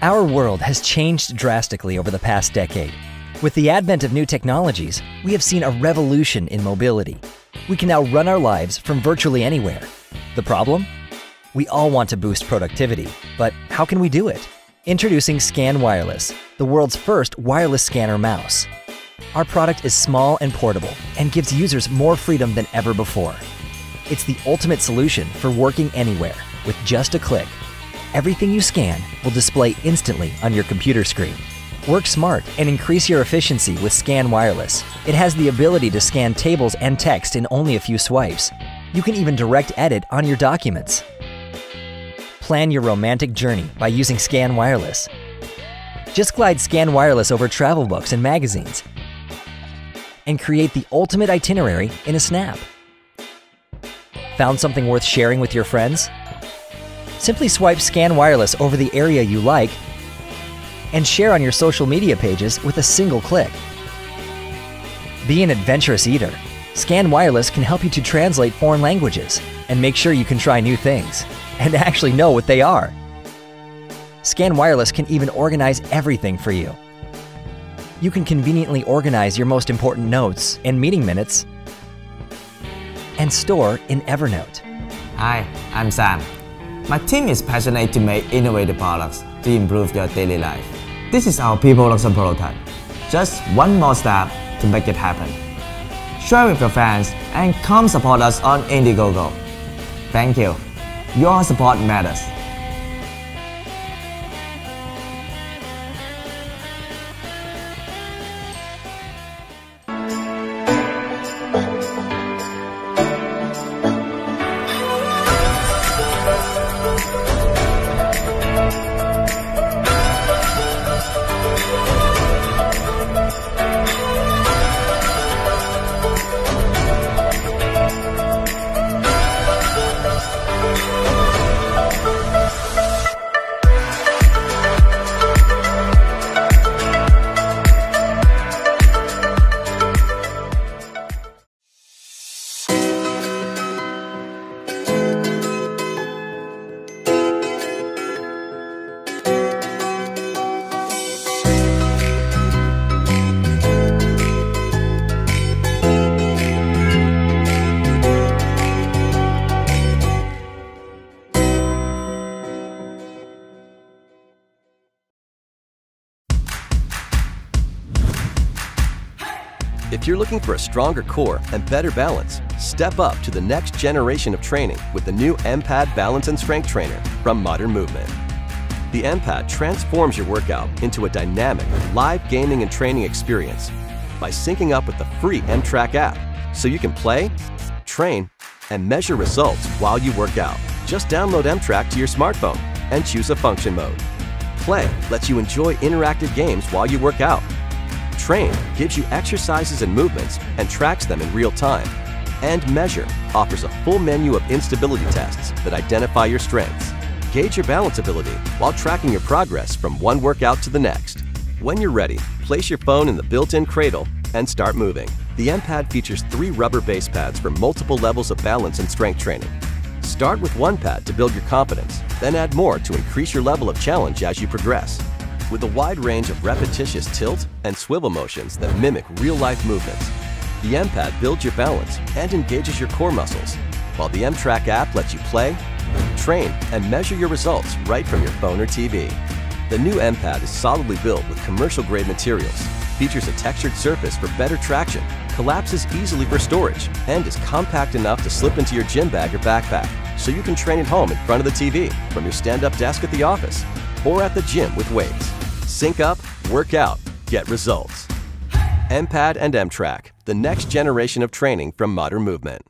Our world has changed drastically over the past decade. With the advent of new technologies, we have seen a revolution in mobility. We can now run our lives from virtually anywhere. The problem? We all want to boost productivity, but how can we do it? Introducing Scan Wireless, the world's first wireless scanner mouse. Our product is small and portable and gives users more freedom than ever before. It's the ultimate solution for working anywhere with just a click. Everything you scan will display instantly on your computer screen. Work smart and increase your efficiency with Scan Wireless. It has the ability to scan tables and text in only a few swipes. You can even direct edit on your documents. Plan your romantic journey by using Scan Wireless. Just glide Scan Wireless over travel books and magazines and create the ultimate itinerary in a snap. Found something worth sharing with your friends? Simply swipe Scan Wireless over the area you like and share on your social media pages with a single click. Be an adventurous eater. Scan Wireless can help you to translate foreign languages and make sure you can try new things and actually know what they are. Scan Wireless can even organize everything for you. You can conveniently organize your most important notes and meeting minutes and store in Evernote. Hi, I'm Sam. My team is passionate to make innovative products to improve your daily life. This is our People-Awesome prototype. Just one more step to make it happen. Share with your friends and come support us on Indiegogo. Thank you. Your support matters. If you're looking for a stronger core and better balance, step up to the next generation of training with the new M-Pad Balance and Strength Trainer from Modern Movement. The M-Pad transforms your workout into a dynamic, live gaming and training experience by syncing up with the free M-Track app so you can play, train, and measure results while you work out. Just download M-Track to your smartphone and choose a function mode. Play lets you enjoy interactive games while you work out. Train gives you exercises and movements and tracks them in real time. And Measure offers a full menu of instability tests that identify your strengths. Gauge your balance ability while tracking your progress from one workout to the next. When you're ready, place your phone in the built-in cradle and start moving. The M-Pad features 3 rubber base pads for multiple levels of balance and strength training. Start with one pad to build your confidence, then add more to increase your level of challenge as you progress. With a wide range of repetitious tilt and swivel motions that mimic real-life movements, the M-Pad builds your balance and engages your core muscles, while the M-Track app lets you play, train, and measure your results right from your phone or TV. The new M-Pad is solidly built with commercial-grade materials, features a textured surface for better traction, collapses easily for storage, and is compact enough to slip into your gym bag or backpack, so you can train at home in front of the TV, from your stand-up desk at the office, or at the gym with weights. Sync up, work out, get results. M-Pad and M-Track, the next generation of training from Modern Movement.